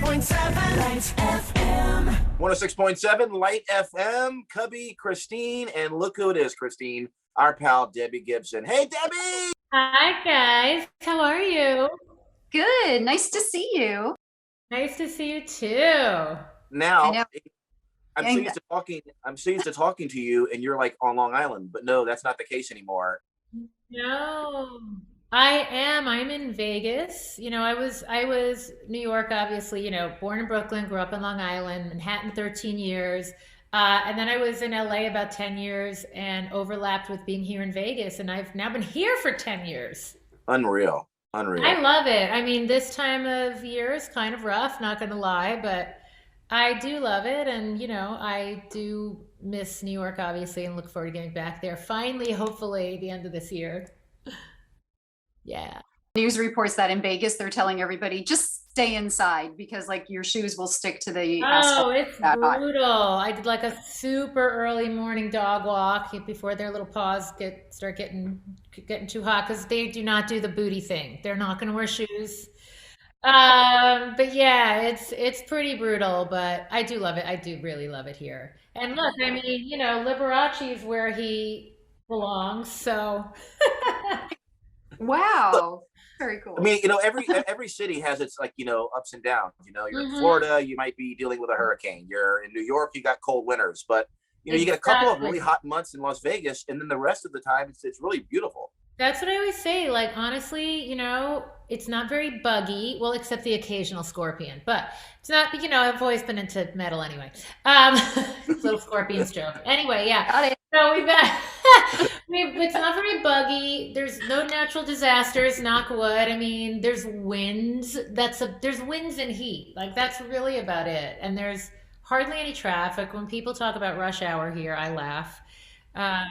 106.7 Lights FM. 106.7 Light FM, Cubby, Christine, and look who it is, Christine, our pal Debbie Gibson. Hey, Debbie! Hi guys, how are you? Good. Nice to see you. Nice to see you too. I Now, know. I'm so used to talking. I'm so used to talking to you, and you're like on Long Island, but no, that's not the case anymore. No, I am. I'm in Vegas. I was New York, obviously, born in Brooklyn, grew up in Long Island, Manhattan 13 years. And then I was in LA about 10 years and overlapped with being here in Vegas. And I've now been here for 10 years. Unreal, I unreal. love it. I mean, this time of year is kind of rough, not gonna lie, but I do love it. And, I do miss New York, obviously, and look forward to getting back there finally, hopefully, the end of this year. Yeah. News reports that in Vegas, they're telling everybody just stay inside because like your shoes will stick to the asphalt Oh, it's that hot. brutal. I did like a super early morning dog walk before their little paws start getting too hot because they do not do the booty thing. They're not going to wear shoes. But yeah, it's pretty brutal, but I do love it. I do really love it here. And look, I mean, Liberace is where he belongs, so Look, Wow. Very I cool. mean, every city has its like ups and downs. You're in hmm Florida, you might be dealing with a hurricane. You're in New York, you got cold winters, but you get a couple of really exactly. hot months in Las Vegas, and then the rest of the time it's really beautiful. That's what I always say. Like, honestly, it's not very buggy. Well, except the occasional scorpion, but it's not, I've always been into metal anyway. Um, little scorpions joke. Anyway, yeah. Got it. So we've got, it's not very buggy. There's no natural disasters, knock wood. I mean, there's winds. There's winds and heat. Like, that's really about it. And there's hardly any traffic. When people talk about rush hour here, I laugh. Um,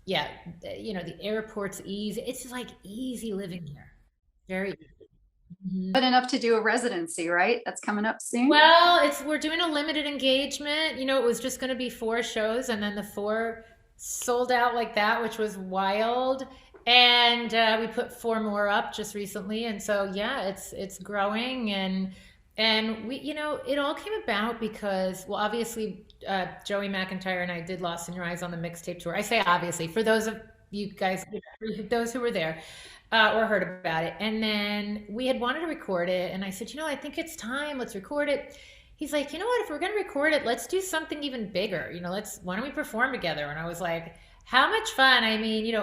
yeah, the airport's easy. It's just like easy living here. Very easy. Mhm. But enough to do a residency, right? That's coming up soon. Well, we're doing a limited engagement. It was just going to be four shows, and then the four sold out like that, which was wild. And we put four more up just recently, and so yeah, it's growing, and we, it all came about because, well, obviously, Joey McIntyre and I did Lost in Your Eyes on the mixtape tour. I say obviously for those of you guys, those who were there or heard about it. And then we had wanted to record it, and I said, I think it's time. Let's record it. He's like, you know what? If we're gonna record it, let's do something even bigger. Why don't we perform together? And I was like, how much fun? I mean,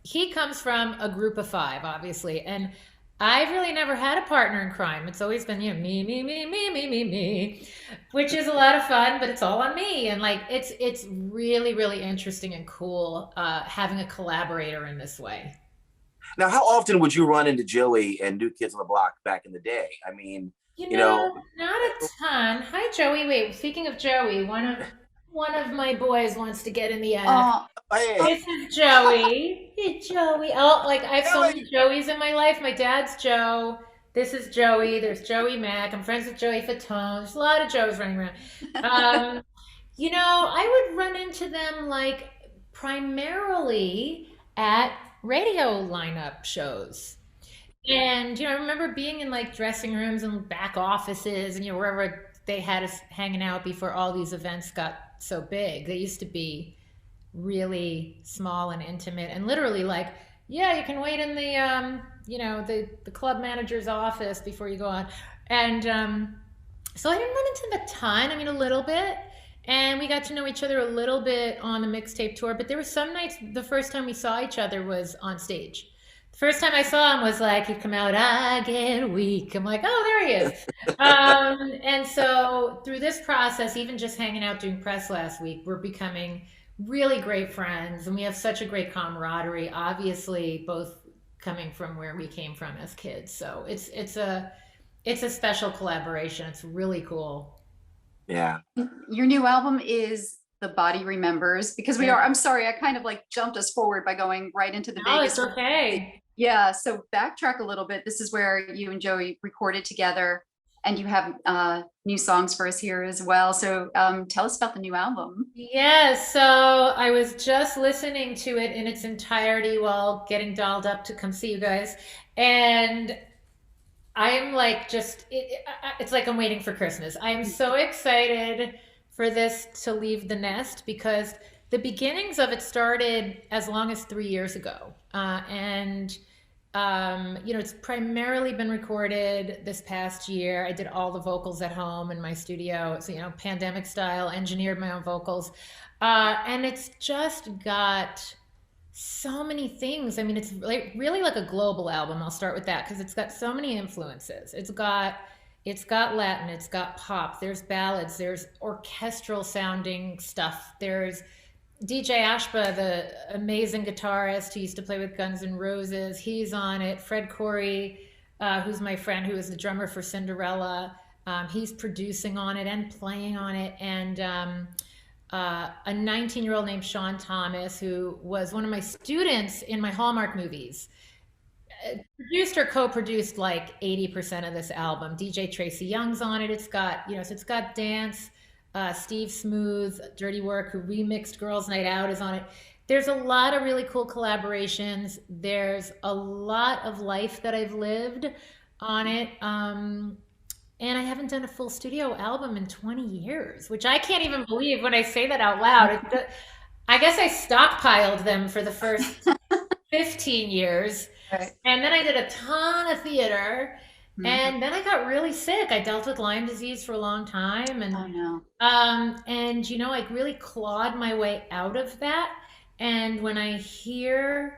he comes from a group of five, obviously, and I've really never had a partner in crime. It's always been, me, me, me, me, me, me, me, which is a lot of fun, but it's all on me. And like, it's really, really interesting and cool having a collaborator in this way. Now, how often would you run into Joey and New Kids on the Block back in the day? I mean, you know, Not a ton. Hi, Joey. Wait, speaking of Joey, one of my boys wants to get in the act. Oh, hey, This is Joey. Hey, Joey. Oh, like I have so many Joey, Joeys in my life. My dad's Joe. This is Joey. There's Joey Mack. I'm friends with Joey Fatone. There's a lot of Joes running around. Um, I would run into them like primarily at radio lineup shows. And I remember being in like dressing rooms and back offices and wherever they had us hanging out before all these events got so big. They used to be really small and intimate and literally like, yeah, you can wait in the club manager's office before you go on. And so I didn't run into them a ton. I mean, a little bit. And we got to know each other a little bit on the mixtape tour, but there were some nights the first time we saw each other was on stage. The first time I saw him was like he'd come out, I get weak. I'm like, oh, there he is. And so through this process, even just hanging out doing press last week, we're becoming really great friends, and we have such a great camaraderie. Obviously, both coming from where we came from as kids, so it's a special collaboration. It's really cool. yeah. your new album is The Body Remembers because we Yeah. are, I'm sorry, I kind of like jumped us forward by going right into the No, it's Vegas. okay. Yeah, so backtrack a little bit. This is where you and Joey recorded together and you have new songs for us here as well. So tell us about the new album. Yes, so I was just listening to it in its entirety while getting dolled up to come see you guys. And I am like it's like I'm waiting for Christmas. I am so excited for this to leave the nest because the beginnings of it started as long as 3 years ago. And it's primarily been recorded this past year. I did all the vocals at home in my studio, so, pandemic style, engineered my own vocals. And it's just got so many things. I mean, it's like really like a global album. I'll start with that because it's got so many influences. It's got Latin, it's got pop, there's ballads, there's orchestral sounding stuff. There's DJ Ashba, the amazing guitarist who used to play with Guns N' Roses, he's on it. Fred Corey, who's my friend, who is the drummer for Cinderella, he's producing on it and playing on it. And a 19-year-old named Sean Thomas, who was one of my students in my Hallmark movies, produced or co-produced like 80% of this album. DJ Tracy Young's on it. It's got, so it's got dance. Steve Smooth, Dirty Work, who remixed Girls Night Out, is on it. There's a lot of really cool collaborations. There's a lot of life that I've lived on it. And I haven't done a full studio album in 20 years, which I can't even believe when I say that out loud. I guess I stockpiled them for the first 15 years. Right. And then I did a ton of theater. And then I got really sick. I dealt with Lyme disease for a long time, and Oh no. I really clawed my way out of that. And when I hear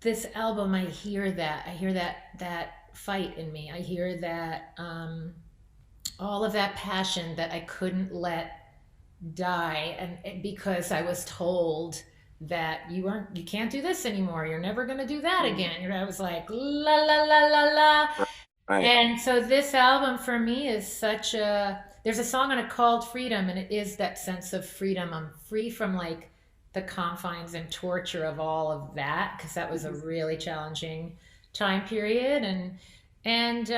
this album, I hear that fight in me. I hear that all of that passion that I couldn't let die, and because I was told that you can't do this anymore. You're never going to do that again. I was like, la la la la la. Right. And so this album for me is there's a song on it called Freedom, and it is that sense of freedom. I'm free from like the confines and torture of all of that, because that was a really challenging time period. And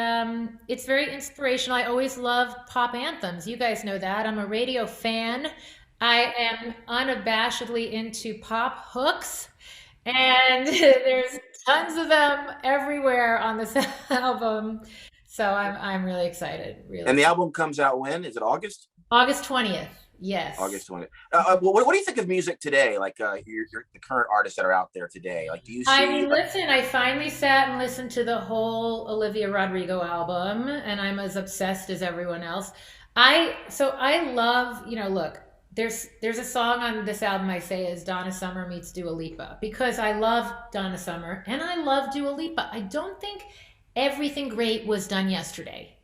it's very inspirational. I always love pop anthems. You guys know that. I'm a radio fan. I am unabashedly into pop hooks, and there's tons of them everywhere on this album. So I'm really excited. Really. And the album comes out when? Is it August? August 20th. Yes. August 20th. What do you think of music today? Like the current artists that are out there today. Like, do you see? I mean, listen, I finally sat and listened to the whole Olivia Rodrigo album, and I'm as obsessed as everyone else. I love, look, there's a song on this album I say is Donna Summer meets Dua Lipa, because I love Donna Summer and I love Dua Lipa. I don't think everything great was done yesterday,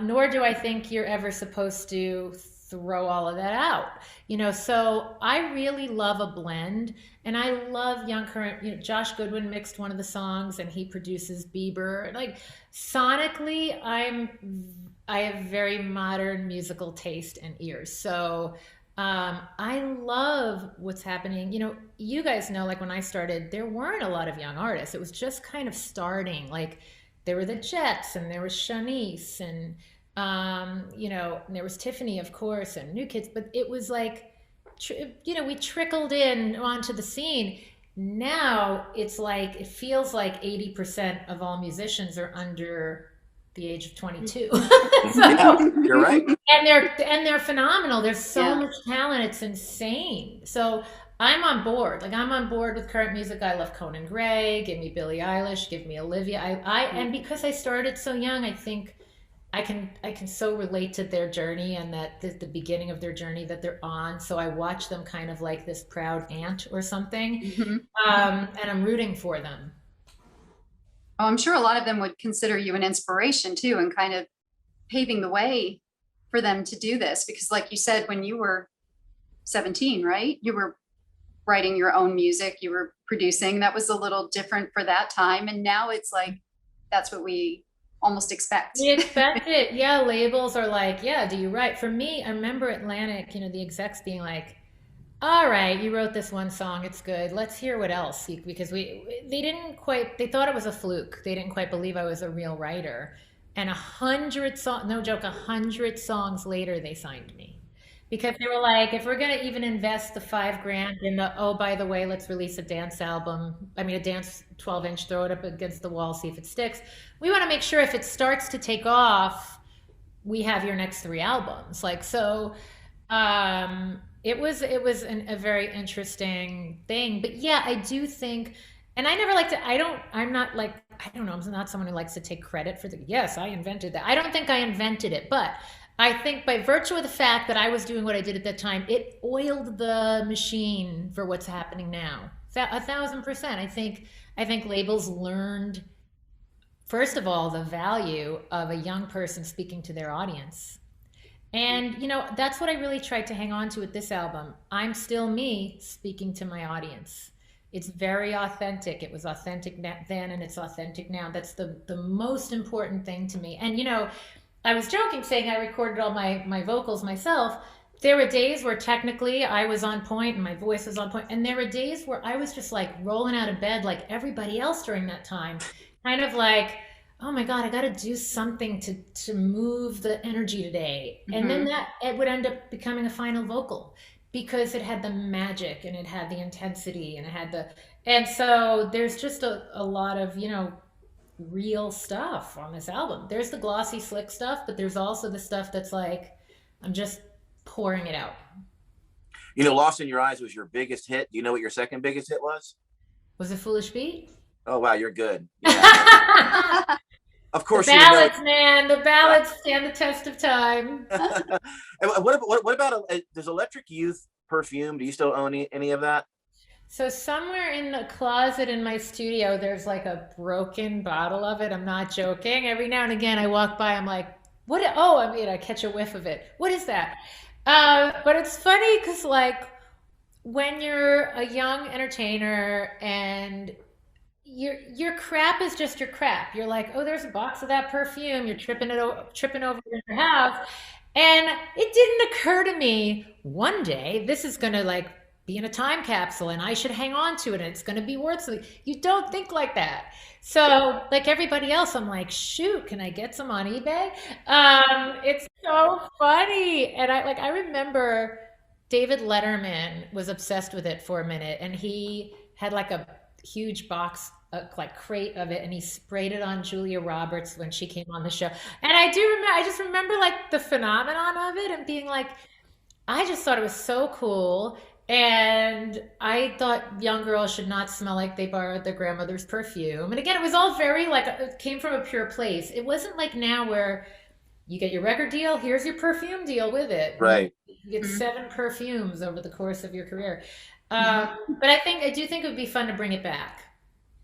nor do I think you're ever supposed to throw all of that out. So I really love a blend, and I love young current. Josh Goodwin mixed one of the songs, and he produces Bieber. Like, sonically, I have very modern musical taste and ears. So I love what's happening. You guys know, like when I started, there weren't a lot of young artists. It was just kind of starting. Like, there were the Jets, and there was Shanice, and there was Tiffany, of course, and New Kids. But it was like, we trickled in onto the scene. Now it's like, it feels like 80% of all musicians are under the age of 22. Yeah, you're right. And they're phenomenal. There's so much talent. It's insane. So I'm on board. Like, I'm on board with current music. I love Conan Gray. Give me Billie Eilish. Give me Olivia. And because I started so young, I think I can so relate to their journey, and that the beginning of their journey that they're on. So I watch them kind of like this proud aunt or something, and I'm rooting for them. Oh, I'm sure a lot of them would consider you an inspiration too, and kind of paving the way for them to do this. Because like you said, when you were 17, right? You were writing your own music, you were producing. That was a little different for that time. And now it's like, that's what we almost expect. We expect it. Yeah, labels are like, yeah, do you write? For me, I remember Atlantic, the execs being like, all right, you wrote this one song, it's good. Let's hear what else. Because they thought it was a fluke. They didn't quite believe I was a real writer. And 100 songs, no joke, 100 songs later, they signed me. because they were like, if we're gonna even invest the 5 grand in the, oh, by the way, let's release a dance album. I mean, a dance 12-inch, throw it up against the wall, see if it sticks. We want to make sure if it starts to take off, we have your next 3 albums. Like, so, a very interesting thing. But yeah, I do think, and I never like to, I'm not like, I don't know, I'm not someone who likes to take credit for yes, I invented that. I don't think I invented it, but I think by virtue of the fact that I was doing what I did at that time, it oiled the machine for what's happening now. 1,000%. I think labels learned, first of all, the value of a young person speaking to their audience. And, that's what I really tried to hang on to with this album. I'm still me speaking to my audience. It's very authentic. It was authentic then and it's authentic now. That's the most important thing to me. And, I was joking saying I recorded all my vocals myself. There were days where technically I was on point and my voice was on point. And there were days where I was just like rolling out of bed like everybody else during that time. Kind of like, oh my God, I got to do something to move the energy today. And then it would end up becoming a final vocal because it had the magic and it had the intensity and and so there's just a lot of, real stuff on this album. There's the glossy, slick stuff, but there's also the stuff that's like, I'm just pouring it out. Lost in Your Eyes was your biggest hit. Do you know what your second biggest hit was? Was it Foolish Beat? Oh, wow, you're good. Yeah. Of course, the ballads, man. The ballads stand the test of time. What about does Electric Youth perfume? Do you still own any of that? So somewhere in the closet in my studio, there's like a broken bottle of it. I'm not joking. Every now and again, I walk by, I'm like, what? Oh, I catch a whiff of it. What is that? But it's funny because like when you're a young entertainer and your crap is just your crap. You're like, oh, there's a box of that perfume. You're tripping over in your house. And it didn't occur to me one day, this is going to like be in a time capsule and I should hang on to it and it's going to be worth something. You don't think like that. So like everybody else, I'm like, shoot, can I get some on eBay? It's so funny. And I remember David Letterman was obsessed with it for a minute and he had like a huge box, like crate of it, and he sprayed it on Julia Roberts when she came on the show. And I just remember like the phenomenon of it and being like, I just thought it was so cool. And I thought young girls should not smell like they borrowed their grandmother's perfume. And again, it was all very like, it came from a pure place. It wasn't like now where you get your record deal, here's your perfume deal with it. Right. You get 7 perfumes over the course of your career. But I do think it would be fun to bring it back.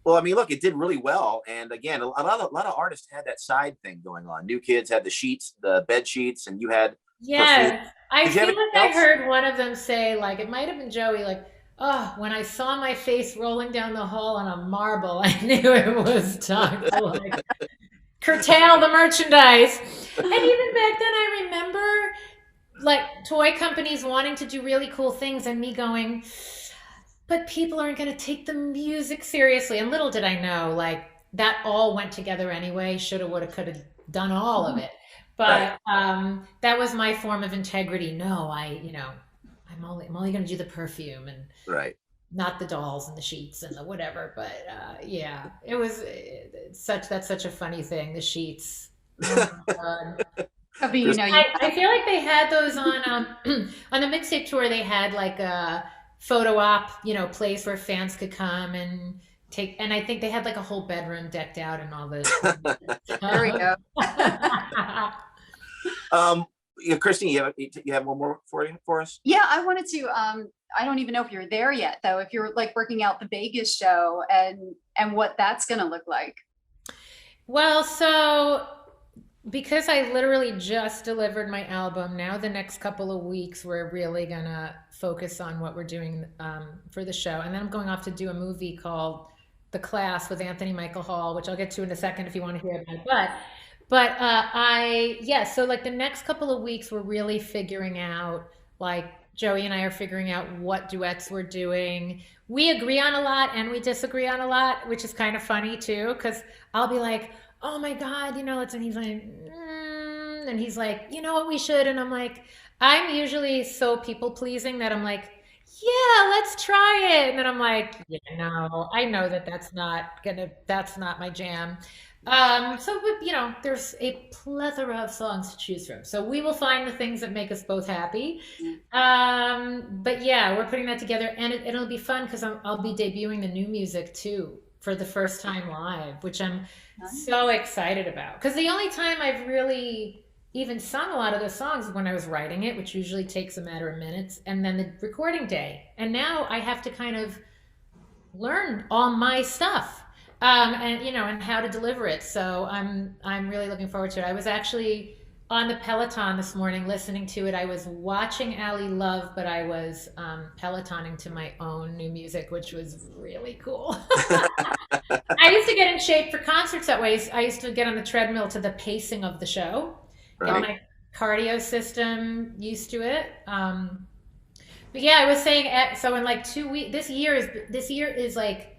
Well, I mean, look, it did really well. And again, a lot of artists had that side thing going on. New Kids had the sheets, the bed sheets, and you had Yes. I feel like I heard one of them say, like, it might have been Joey, like, oh, when I saw my face rolling down the hall on a marble, I knew it was time to like curtail the merchandise. And even back then, I remember like toy companies wanting to do really cool things and me going, but people aren't going to take the music seriously. And little did I know, like, that all went together anyway. Shoulda, woulda, coulda done all of it. But that was my form of integrity. No, I'm only going to do the perfume and not the dolls and the sheets and the whatever. But yeah, it was that's such a funny thing. The sheets. Oh my God. I feel like they had those on on the mixtape tour. They had like a photo op, place where fans could come and take. And I think they had like a whole bedroom decked out and all this. There we go. Christine, you have one more for us? Yeah, I wanted to. I don't even know if you're there yet, though. If you're like working out the Vegas show and what that's going to look like. Well, so because I literally just delivered my album, now the next couple of weeks we're really gonna focus on what we're doing for the show, and then I'm going off to do a movie called The Class with Anthony Michael Hall, which I'll get to in a second if you want to hear about it. But so like the next couple of weeks we're really figuring out, like Joey and I are figuring out what duets we're doing. We agree on a lot and we disagree on a lot, which is kind of funny too, because I'll be like, oh my God, let's, and he's like, And he's like, you know what we should? And I'm like, I'm usually so people pleasing that I'm like, yeah, let's try it. And then I'm like, yeah, no, I know that that's not my jam. So, there's a plethora of songs to choose from. So we will find the things that make us both happy. But yeah, we're putting that together, and it'll be fun because I'll be debuting the new music too for the first time live, which I'm so excited about. Because the only time I've really even sung a lot of those songs is when I was writing it, which usually takes a matter of minutes, and then the recording day. And now I have to kind of learn all my stuff, and how to deliver it. So I'm really looking forward to it. I was actually on the Peloton this morning listening to it. I was watching Ali Love, but I was Pelotoning to my own new music, which was really cool. I used to get in shape for concerts that way. I used to get on the treadmill to the pacing of the show, get my cardio system used to it. But yeah, I was saying, so in like 2 weeks, this year is like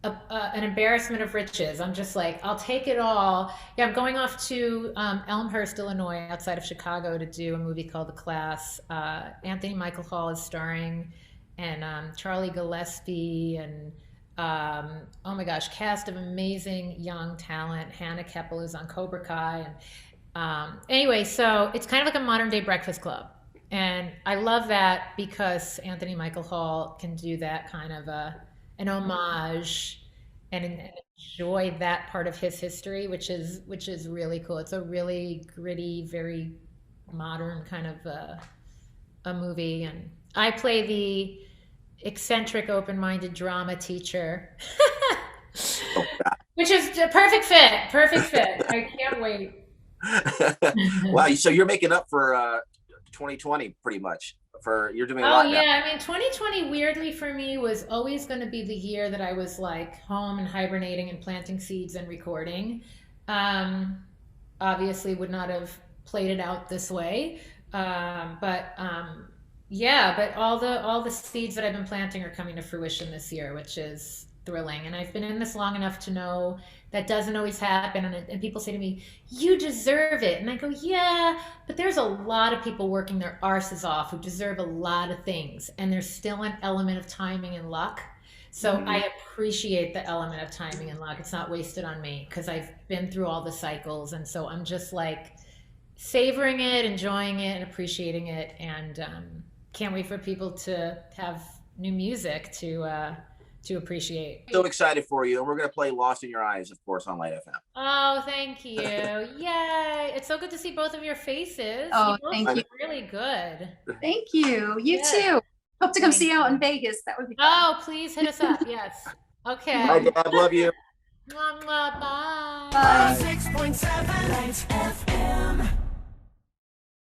an embarrassment of riches. I'm just like, I'll take it all. Yeah, I'm going off to Elmhurst, Illinois, outside of Chicago, to do a movie called The Class. Anthony Michael Hall is starring, and Charlie Gillespie, and oh my gosh, cast of amazing young talent. Hannah Keppel is on Cobra Kai. And anyway, so it's kind of like a modern day Breakfast Club. And I love that because Anthony Michael Hall can do that kind of an homage and enjoy that part of his history, which is really cool. It's a really gritty, very modern kind of a movie. And I play the eccentric, open-minded drama teacher, which is a perfect fit. Perfect fit. I can't wait. Wow. So you're making up for 2020 pretty much. You're doing a lot now. I mean, 2020 weirdly for me was always going to be the year that I was like home and hibernating and planting seeds and recording. Obviously would not have played it out this way. But all the seeds that I've been planting are coming to fruition this year, which is thrilling. And I've been in this long enough to know that doesn't always happen. And people say to me, you deserve it. And I go, yeah, but there's a lot of people working their arses off who deserve a lot of things. And there's still an element of timing and luck. So I appreciate the element of timing and luck. It's not wasted on me because I've been through all the cycles. And so I'm just like savoring it, enjoying it, and appreciating it. And can't wait for people to have new music to appreciate. So excited for you. And we're going to play Lost in Your Eyes, of course, on Light FM. Oh, thank you. Yay. It's so good to see both of your faces. Oh, you both look really good. Thank you. You too. Hope to come see you out in Vegas. That would be fun. Oh, please hit us up. Yes. Okay. Bye, Dad. Love you. Mwah, mwah, bye. Bye. 6.7 Lights FM.